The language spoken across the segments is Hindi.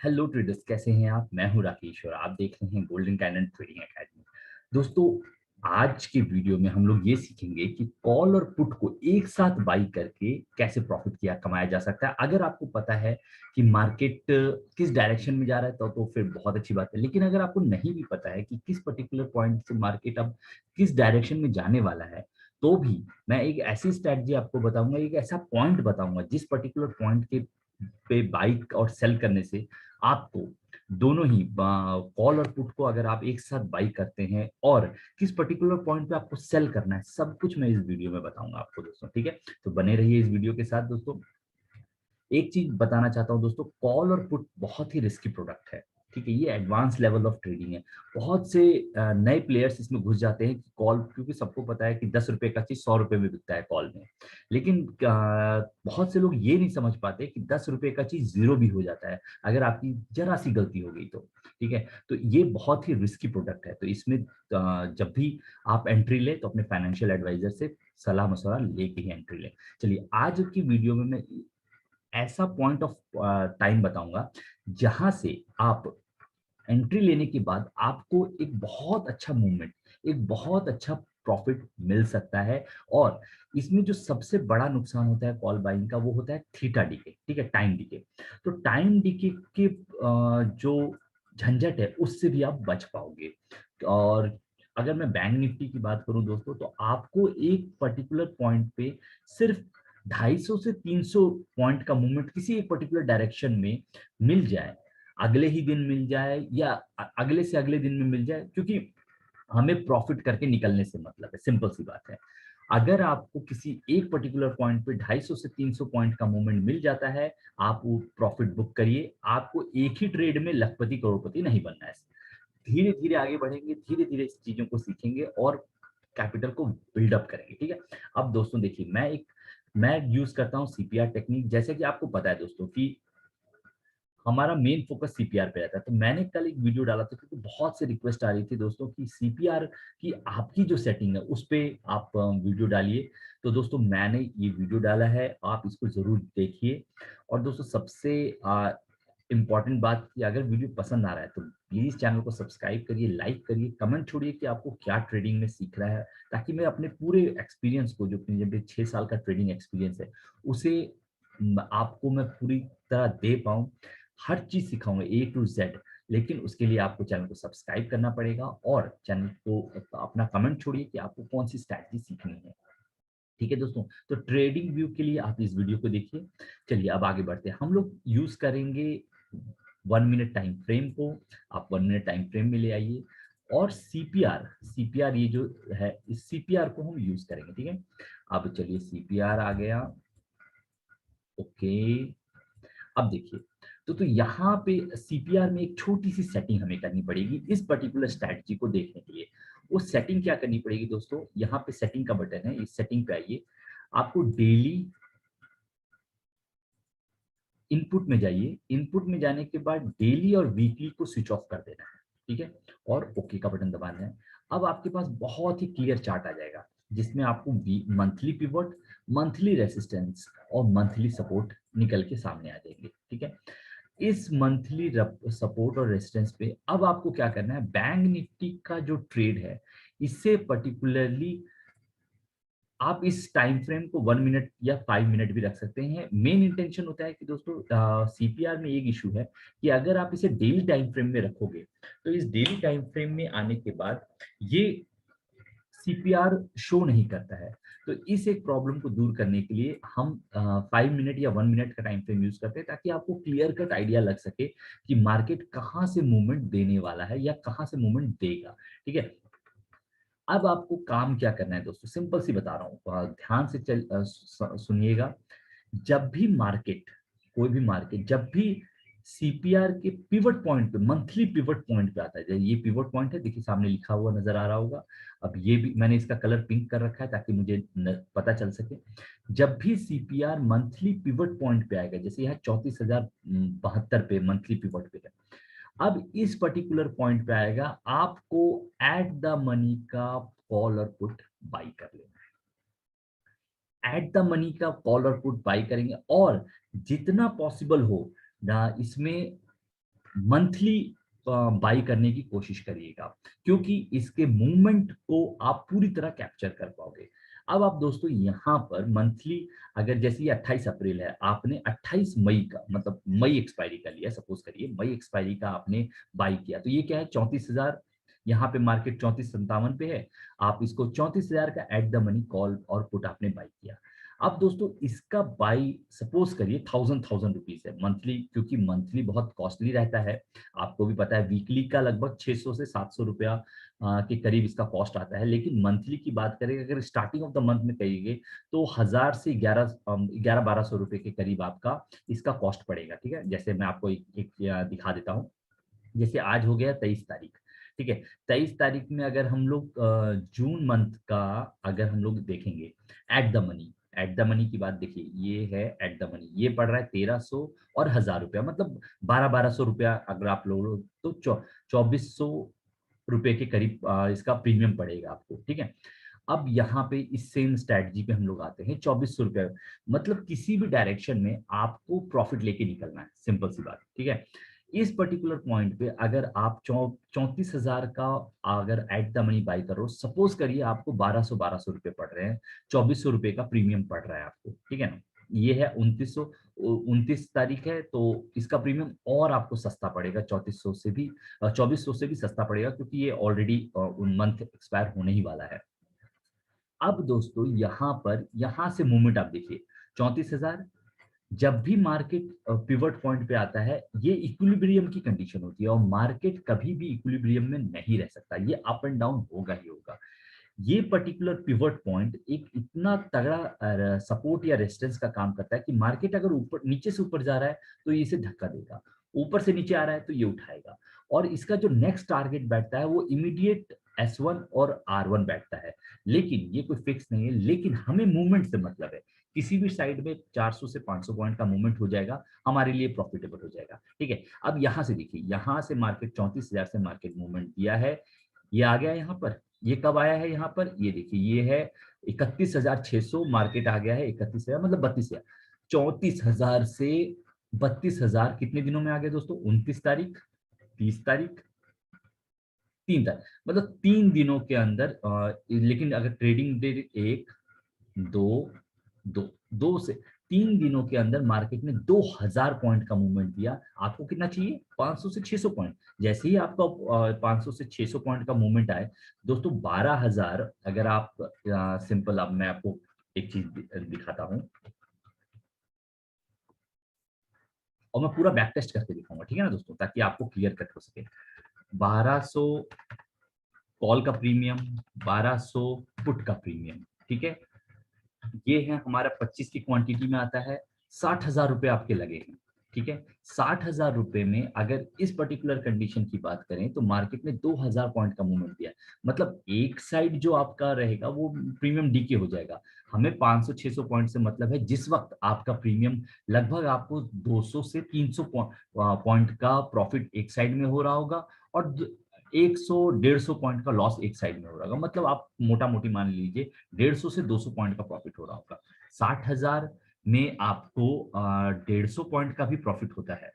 हेलो ट्रेडर्स, कैसे हैं आप। मैं हूं राकेश और आप देख रहे हैं गोल्डन कैनन ट्रेडिंग एकेडमी। दोस्तों, आज के वीडियो में हम लोग ये सीखेंगे कि कॉल और पुट को एक साथ बाई करके कैसे प्रॉफिट किया कमाया जा सकता है। अगर आपको पता है कि मार्केट किस डायरेक्शन में जा रहा है तो फिर बहुत अच्छी बात है। लेकिन अगर आपको नहीं भी पता है कि किस पर्टिकुलर पॉइंट से मार्केट अब किस डायरेक्शन में जाने वाला है, तो भी मैं एक ऐसी स्ट्रैटेजी आपको बताऊंगा, एक ऐसा पॉइंट बताऊंगा जिस पर्टिकुलर पॉइंट के पे बाई और सेल करने से आपको दोनों ही कॉल और पुट को अगर आप एक साथ बाई करते हैं और किस पर्टिकुलर पॉइंट पे आपको सेल करना है, सब कुछ मैं इस वीडियो में बताऊंगा आपको दोस्तों। ठीक है, तो बने रहिए इस वीडियो के साथ दोस्तों। एक चीज बताना चाहता हूं दोस्तों, कॉल और पुट बहुत ही रिस्की प्रोडक्ट है। ठीक है, ये एडवांस लेवल ऑफ ट्रेडिंग है। बहुत से नए प्लेयर्स इसमें घुस जाते हैं कि कॉल, क्योंकि सबको पता है कि 10 रुपए का चीज 100 रुपए में बिकता है कॉल में। लेकिन बहुत से लोग ये नहीं समझ पाते कि 10 रुपए का चीज जीरो भी हो जाता है अगर आपकी जरा सी गलती हो गई तो। ठीक है, तो ये बहुत ही रिस्की प्रोडक्ट है। तो इसमें जब भी आप एंट्री ले तो अपने फाइनेंशियल एडवाइजर से सलाह मशवरा लेके ही एंट्री ले। चलिए, आज की वीडियो में मैं ऐसा पॉइंट ऑफ टाइम बताऊंगा जहां से आप एंट्री लेने के बाद आपको एक बहुत अच्छा मूवमेंट, एक बहुत अच्छा प्रॉफिट मिल सकता है। और इसमें जो सबसे बड़ा नुकसान होता है कॉल बाइंग का, वो होता है थीटा डीके। ठीक है, टाइम डीके। तो टाइम डीके के जो झंझट है उससे भी आप बच पाओगे। और अगर मैं बैंक निफ्टी की बात करूं दोस्तों, तो आपको एक पर्टिकुलर पॉइंट पे सिर्फ 250 से 300 पॉइंट का मूवमेंट किसी एक पर्टिकुलर डायरेक्शन में मिल जाए, अगले ही दिन मिल जाए या अगले से अगले दिन में मिल जाए, क्योंकि हमें प्रॉफिट करके निकलने से मतलब है। सिंपल सी बात है। अगर आपको किसी एक पर्टिकुलर पॉइंट पे 250 से 300 पॉइंट का मूवमेंट मिल जाता है, आप वो प्रॉफिट बुक करिए। आपको एक ही ट्रेड में लखपति करोड़पति नहीं बनना है। धीरे धीरे आगे बढ़ेंगे, धीरे धीरे इस चीजों को सीखेंगे और कैपिटल को बिल्डअप करेंगे। ठीक है, अब दोस्तों देखिए, मैं यूज करता हूँ सीपीआर टेक्निक। जैसे कि आपको पता है दोस्तों कि हमारा मेन फोकस सीपीआर पे रहता है। तो मैंने कल एक वीडियो डाला था क्योंकि बहुत से रिक्वेस्ट आ रही थी दोस्तों कि सीपीआर की आपकी जो सेटिंग है उस पे आप वीडियो डालिए। तो दोस्तों मैंने ये वीडियो डाला है, आप इसको जरूर देखिए। और दोस्तों सबसे इम्पॉर्टेंट बात कि अगर वीडियो पसंद आ रहा है तो प्लीज चैनल को सब्सक्राइब करिए, लाइक करिए, कमेंट छोड़िए कि आपको क्या ट्रेडिंग में सीख रहा है, ताकि मैं अपने पूरे एक्सपीरियंस को, जो मुझे 6 साल का ट्रेडिंग एक्सपीरियंस है, उसे आपको मैं पूरी तरह दे पाऊं। हर चीज सिखाऊंगा A to Z। लेकिन उसके लिए आपको चैनल को सब्सक्राइब करना पड़ेगा और चैनल को अपना कमेंट छोड़िए कि आपको कौन सी स्ट्रैटेजी सीखनी है। ठीक है दोस्तों, तो ट्रेडिंग व्यू के लिए आप इस वीडियो को देखिए। चलिए अब आगे बढ़ते हैं। हम लोग यूज करेंगे 1 मिनट टाइम फ्रेम को। आप 1 मिनट टाइम फ्रेम में ले आइए और सीपीआर, सीपीआर ये जो है, इस सीपीआर को हम यूज करेंगे। ठीक है, अब चलिए सीपीआर आ गया। ओके, अब देखिए तो यहाँ पे सीपीआर में एक छोटी सी सेटिंग हमें करनी पड़ेगी इस पर्टिकुलर स्ट्रैटेजी को देखने के लिए। वो सेटिंग क्या करनी पड़ेगी दोस्तों, यहाँ पे सेटिंग का बटन है, इस सेटिंग पे आइए। आपको डेली इनपुट में जाइए। इनपुट में जाने के बाद डेली और वीकली को स्विच ऑफ कर देना है। ठीक है, और ओके का बटन दबाना है। अब आपके पास बहुत ही क्लियर चार्ट आ जाएगा जिसमें आपको मंथली पिवट, मंथली रेसिस्टेंस और मंथली सपोर्ट निकल के सामने आ जाएंगे। ठीक है, इस मंथली सपोर्ट और रेजिस्टेंस पे अब आपको क्या करना है, बैंक निफ्टी का जो ट्रेड है इससे पर्टिकुलरली आप इस टाइम फ्रेम को 1 मिनट या 5 मिनट भी रख सकते हैं। मेन इंटेंशन होता है कि दोस्तों सीपीआर में एक इशू है कि अगर आप इसे डेली टाइम फ्रेम में रखोगे तो इस डेली टाइम फ्रेम में आने के बाद ये सीपीआर शो नहीं करता है। तो इस एक प्रॉब्लम को दूर करने के लिए हम 5 मिनट या 1 मिनट का टाइम फ्रेम यूज करते हैं, ताकि आपको क्लियर कट आइडिया लग सके कि मार्केट कहाँ से मूवमेंट देने वाला है या कहाँ से मूवमेंट देगा। ठीक है, अब आपको काम क्या करना है दोस्तों, सिंपल सी बता रहा हूँ, ध्यान से सुनिएगा। जब भी मार्केट, कोई भी मार्केट जब भी सीपीआर के पिवट पॉइंट पे, मंथली पिवट पॉइंट पे आता है, ये पिवट पॉइंट है, देखिए सामने लिखा हुआ नजर आ रहा होगा। अब ये भी मैंने इसका कलर पिंक कर रखा है ताकि मुझे पता चल सके। जब भी सीपीआर मंथली पिवट पॉइंट पे आएगा, जैसे यहाँ 34,072 पे मंथली पिवट पे है, अब इस पर्टिकुलर पॉइंट पे आएगा, आपको एट द मनी का कॉल और पुट बाई कर लेना है। एट द मनी का कॉल और पुट बाई करेंगे और जितना पॉसिबल हो ना इसमें मंथली बाई करने की कोशिश करिएगा, क्योंकि इसके मूवमेंट को आप पूरी तरह कैप्चर कर पाओगे। अब आप दोस्तों यहाँ पर मंथली, अगर जैसे ये 28 अप्रैल है, आपने 28 मई का, मतलब मई एक्सपायरी का लिया, सपोज करिए मई एक्सपायरी का आपने बाई किया, तो ये क्या है, 34,000, यहाँ पे मार्केट 34,57 पे है, आप इसको 34,000 का एट द मनी कॉल और पुट आपने बाई किया। अब दोस्तों इसका बाई सपोज करिए थाउजेंड रुपीज है मंथली, क्योंकि मंथली बहुत कॉस्टली रहता है, आपको भी पता है, वीकली का लगभग 600 से 700 रुपया के करीब इसका कॉस्ट आता है, लेकिन मंथली की बात करें अगर स्टार्टिंग ऑफ द मंथ में कहिए तो 1000 से 1100 रुपए के करीब आपका इसका कॉस्ट पड़ेगा। ठीक है, जैसे मैं आपको एक दिखा देता हूँ। जैसे आज हो गया 23 तारीख, ठीक है, 23 तारीख में अगर हम लोग जून मंथ का अगर हम लोग देखेंगे at the money, at the money की बात देखिए, ये है एट द मनी, ये पड़ रहा है 1300 और 1000 रुपया, मतलब 1200 रुपया अगर आप लोग तो 2400 रुपए के करीब इसका प्रीमियम पड़ेगा आपको। ठीक है, अब यहाँ पे इस सेम स्ट्रैटेजी पे हम लोग आते हैं, 2400 रुपया, मतलब किसी भी डायरेक्शन में आपको प्रॉफिट लेके निकलना है, सिंपल सी बात। ठीक है, इस पर्टिकुलर पॉइंट पे अगर आप 34,000 का अगर एट द मनी बाई करो, सपोज करिए आपको 1200 रुपए पड़ रहे हैं, 2400 रुपए का प्रीमियम पड़ रहा है आपको। ठीक है ना, ये है 29 तारीख है, तो इसका प्रीमियम और आपको सस्ता पड़ेगा, 3400 से भी 2400 से भी सस्ता पड़ेगा, क्योंकि ये ऑलरेडी मंथ एक्सपायर होने ही वाला है। अब दोस्तों यहाँ पर यहाँ से मूवमेंट आप देखिए, 34,000, जब भी मार्केट पिवट पॉइंट पे आता है, ये इक्विलिब्रियम की कंडीशन होती है, और मार्केट कभी भी इक्विलिब्रियम में नहीं रह सकता, ये अप एंड डाउन होगा ही होगा। ये पर्टिकुलर पिवट पॉइंट एक इतना तगड़ा सपोर्ट या रेजिस्टेंस का काम करता है कि मार्केट अगर ऊपर नीचे से ऊपर जा रहा है तो ये इसे धक्का देगा, ऊपर से नीचे आ रहा है तो ये उठाएगा, और इसका जो नेक्स्ट टारगेट बैठता है वो इमीडिएट S1 और R1 बैठता है। लेकिन ये कोई फिक्स नहीं है, लेकिन हमें मूवमेंट से मतलब है, किसी भी साइड में 400 से 500 पॉइंट का मूवमेंट हो जाएगा, हमारे लिए प्रॉफिटेबल हो जाएगा। ठीक है, अब यहाँ से देखिए, यहाँ से मार्केट 34,000 से मार्केट मूवमेंट दिया है, ये आ गया यहाँ पर, ये कब आया है यहाँ पर, ये देखिए ये है 31,600, मार्केट आ गया है 31,000, मतलब 32,000, 34,000 से 32,000 कितने दिनों में आ गया दोस्तों, 29 तारीख, 30 तारीख, 3 तारीख, मतलब 3 दिनों के अंदर लेकिन अगर ट्रेडिंग डे एक, दो, दो, 2 से 3 दिनों के अंदर मार्केट ने 2000 पॉइंट का मूवमेंट दिया। आपको कितना चाहिए, 500 से 600 पॉइंट। जैसे ही आपका 500 से 600 पॉइंट का मूवमेंट आए दोस्तों, 12,000, अगर आप सिंपल, अब मैं आपको एक चीज दिखाता हूं, और मैं पूरा बैक टेस्ट करके दिखाऊंगा, ठीक है ना दोस्तों, ताकि आपको क्लियर कट हो सके। 1200 कॉल का प्रीमियम, 1200 पुट का प्रीमियम, ठीक है, ये है हमारा 25 की क्वांटिटी में आता है, 60,000 रुपए आपके लगे हैं। ठीक है, 60,000 रुपए में अगर इस पर्टिकुलर कंडीशन की बात करें तो मार्केट ने 2,000 पॉइंट का मूवमेंट दिया, मतलब एक साइड जो आपका रहेगा वो प्रीमियम डीके हो जाएगा। हमें 500-600 पॉइंट से मतलब है, जिस वक्त आपका प्रीमियम लगभग आपको 200 से 300 पॉइंट का प्रॉफिट एक साइड में हो रहा होगा, और 100-150 पॉइंट का लॉस एक साइड में हो रहा होगा, मतलब आप मोटा मोटी मान लीजिए 150 से 200 पॉइंट का प्रॉफिट हो रहा होगा। 60,000 में आपको 150 पॉइंट का भी प्रॉफिट होता है,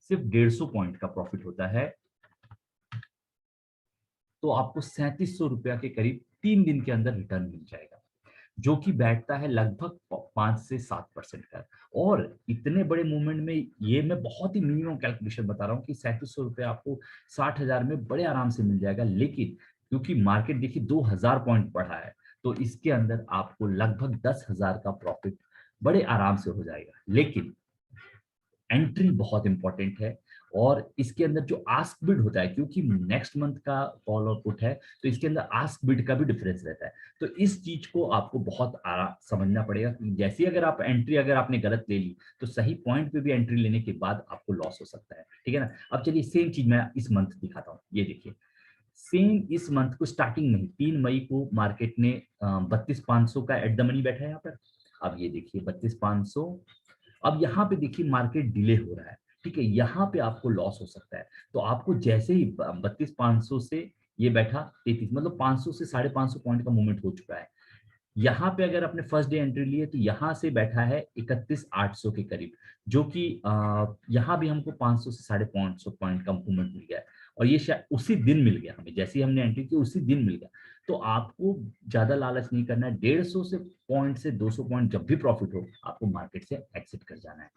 सिर्फ 150 पॉइंट का प्रॉफिट होता है, तो आपको 3700 रुपया के करीब 3 दिन के अंदर रिटर्न मिल जाएगा, जो कि बैठता है लगभग 5 से 7% का। और इतने बड़े मूवमेंट में ये मैं बहुत ही मिनिमम कैलकुलेशन बता रहा हूँ कि 3700 रुपये आपको 60,000 में बड़े आराम से मिल जाएगा, लेकिन क्योंकि मार्केट देखिए 2000 पॉइंट बढ़ा है, तो इसके अंदर आपको लगभग 10,000 का प्रॉफिट बड़े आराम से हो जाएगा। लेकिन एंट्री बहुत इंपॉर्टेंट है, और इसके अंदर जो आस्क बिड होता है, क्योंकि नेक्स्ट मंथ का कॉल और पुट है, तो इसके अंदर आस्क बिड का भी डिफरेंस रहता है, तो इस चीज को आपको बहुत समझना पड़ेगा। जैसे अगर आप एंट्री अगर आपने गलत ले ली तो सही पॉइंट पे भी एंट्री लेने के बाद आपको लॉस हो सकता है, ठीक है ना। अब चलिए सेम चीज मैं इस मंथ दिखाता हूँ, ये देखिए सेम इस मंथ को स्टार्टिंग में ही 3 मई को मार्केट ने 32,500 का एट द मनी बैठा है यहाँ पर। अब ये देखिए 32,500, अब यहाँ पे देखिए मार्केट डिले हो रहा है, ठीक है, यहाँ पे आपको लॉस हो सकता है। तो आपको जैसे ही 32,500 से ये बैठा 33, मतलब 500 से 550 पॉइंट का मूवमेंट हो चुका है, यहाँ पे अगर आपने फर्स्ट डे एंट्री ली है तो यहाँ से बैठा है 31,800 के करीब, जो कि यहाँ भी हमको 500 से 550 पॉइंट का मूवमेंट मिल गया है। और ये शायद उसी दिन मिल गया हमें, जैसे ही हमने एंट्री की उसी दिन मिल गया। तो आपको ज्यादा लालच नहीं करना है, 150 से पॉइंट से 200 पॉइंट जब भी प्रॉफिट हो आपको मार्केट से एक्सिट कर जाना है।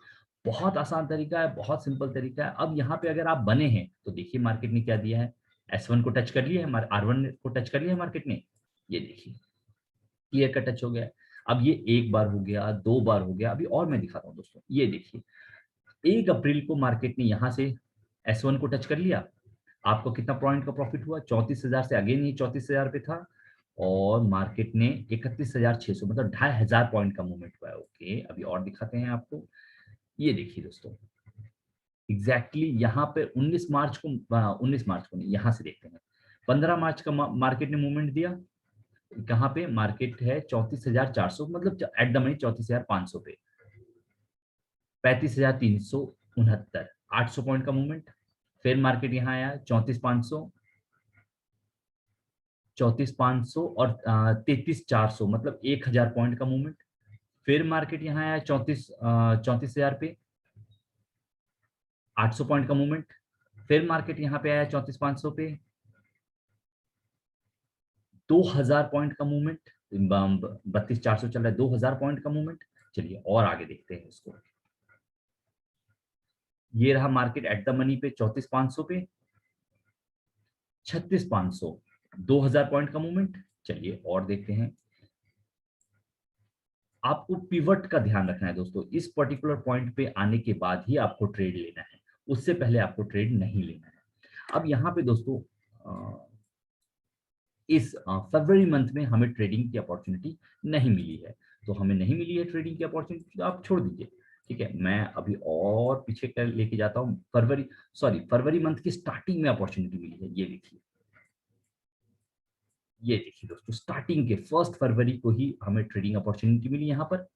बहुत आसान तरीका है, बहुत सिंपल तरीका है। अब यहाँ पे अगर आप बने हैं तो देखिए मार्केट ने क्या दिया है, S1 को टच कर लिया है, R1 को टच कर लिया है मार्केट ने, ये देखिए क्लियर का टच हो गया है। अब ये एक बार हो गया, दो बार हो गया, अभी और मैं दिखाता हूँ दोस्तों, ये देखिए 1 अप्रैल को मार्केट ने यहाँ से S1 को टच कर लिया। आपको कितना पॉइंट का प्रॉफिट हुआ, 34,000 से अगेन ये 34,000 पे था, और मार्केट ने 31,600 मतलब 2,500 पॉइंट का मूवमेंट हुआ है। ओके, अभी और दिखाते हैं आपको। ये देखिए दोस्तों, एग्जैक्टली यहाँ पे 19 मार्च को 19 मार्च को नहीं, यहाँ से देखते हैं 15 मार्च का मार्केट ने मूवमेंट दिया। कहाँ पे मार्केट है, 34,400 मतलब एट द मनी 34,500 पे, 35,369, 800 पॉइंट का मूवमेंट। फिर मार्केट यहाँ आया 34,500, 34,500 और 33,400 मतलब 1,000 पॉइंट का मूवमेंट। फिर मार्केट यहाँ आया 34,000 पे, 800 पॉइंट का मूवमेंट। फिर मार्केट यहाँ पे आया 34,500 पे, 2,000 पॉइंट का मूवमेंट। 32,400 चल रहा है, 2,000 पॉइंट का मूवमेंट। चलिए और आगे देखते हैं इसको। ये रहा मार्केट एट द मनी पे 34,500 पे, 36,500, 2,000 पॉइंट का मूवमेंट। चलिए और देखते हैं। आपको पिवट का ध्यान रखना है दोस्तों, इस पर्टिकुलर पॉइंट पे आने के बाद ही आपको ट्रेड लेना है, उससे पहले आपको ट्रेड नहीं लेना है। अब यहाँ पे दोस्तों इस फरवरी मंथ में हमें ट्रेडिंग की अपॉर्चुनिटी नहीं मिली है, तो हमें नहीं मिली है ट्रेडिंग की अपॉर्चुनिटी, तो आप छोड़ दीजिए। ठीक है, मैं अभी और पीछे कर लेके जाता हूँ। फरवरी मंथ की स्टार्टिंग में अपॉर्चुनिटी मिली है, ये देखिए। ये देखिए दोस्तों, स्टार्टिंग के 1 फरवरी को ही हमें ट्रेडिंग अपॉर्चुनिटी मिली यहाँ पर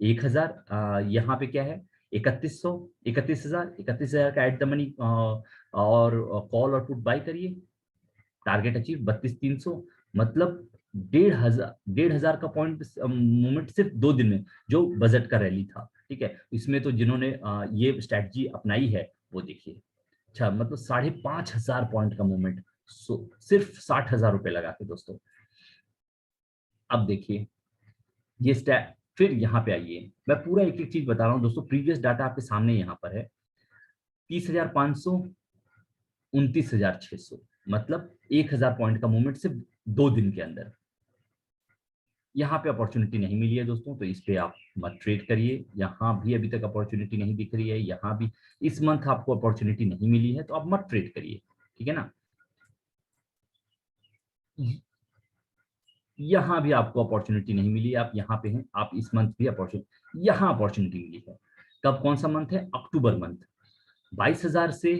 1,000। यहाँ पे क्या है, 3100, 31,000, 31,000 का एट द मनी और कॉल और पुट बाय करिए। टारगेट अचीव 32,300 मतलब 1,500 का पॉइंट मूवमेंट सिर्फ 2 दिन में, जो बजट का रैली था। ठीक है, इसमें तो जिन्होंने ये स्ट्रैटेजी अपनाई है वो देखिए, अच्छा मतलब 5,500 पॉइंट का मूवमेंट सिर्फ 60,000 रुपए लगा के दोस्तों। अब देखिए ये स्टैट, फिर यहाँ पे आइए, मैं पूरा एक एक चीज बता रहा हूँ दोस्तों। प्रीवियस डाटा आपके सामने यहाँ पर है, 30,500, 29,600 मतलब 1,000 पॉइंट का मूवमेंट सिर्फ 2 दिन के अंदर। यहाँ पे अपॉर्चुनिटी नहीं मिली है दोस्तों, तो इस पे आप मत ट्रेड करिए। यहाँ भी अभी तक अपॉर्चुनिटी नहीं दिख रही है, यहाँ भी इस मंथ आपको अपॉर्चुनिटी नहीं मिली है, तो आप मत ट्रेड करिए। ठीक है ना, यहाँ भी आपको अपॉर्चुनिटी नहीं मिली, आप यहाँ पे हैं, आप इस मंथ भी अपॉर्चुनिटी, यहाँ अपॉर्चुनिटी मिली है। कब, कौन सा मंथ है, अक्टूबर मंथ, 22,000 से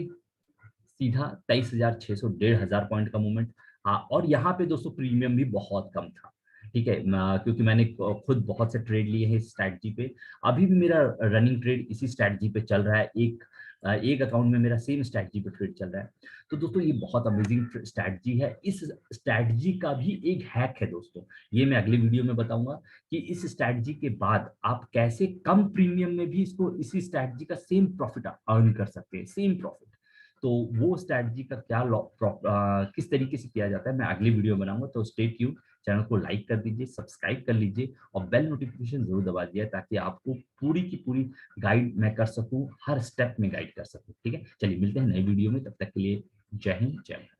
सीधा 23,600, 1,500 पॉइंट का मूवमेंट। हाँ, और यहाँ पे दोस्तों प्रीमियम भी बहुत कम था। ठीक है, क्योंकि मैंने खुद बहुत से ट्रेड लिए हैं इस स्ट्रैटेजी पे। अभी भी मेरा रनिंग ट्रेड इसी स्ट्रैटेजी पे चल रहा है, एक अकाउंट में मेरा सेम स्ट्रैटेजी पे ट्रेड चल रहा है। तो दोस्तों ये बहुत अमेजिंग स्ट्रैटेजी है। इस स्ट्रैटेजी का भी एक हैक है दोस्तों, ये मैं अगले वीडियो में बताऊंगा कि इस स्ट्रैटेजी के बाद आप कैसे कम प्रीमियम में भी इसको, इसी स्ट्रैटेजी का सेम प्रॉफिट अर्न कर सकते हैं, सेम प्रॉफिट। तो वो स्ट्रैटेजी का क्या किस तरीके से किया जाता है, मैं अगली वीडियो बनाऊंगा। तो स्टे ट्यून, चैनल को लाइक कर दीजिए, सब्सक्राइब कर लीजिए और बेल नोटिफिकेशन जरूर दबा दीजिए, ताकि आपको पूरी की पूरी गाइड मैं कर सकूं, हर स्टेप में गाइड कर सकूं। ठीक है, चलिए मिलते हैं नई वीडियो में, तब तक के लिए जय हिंद, जय भारत।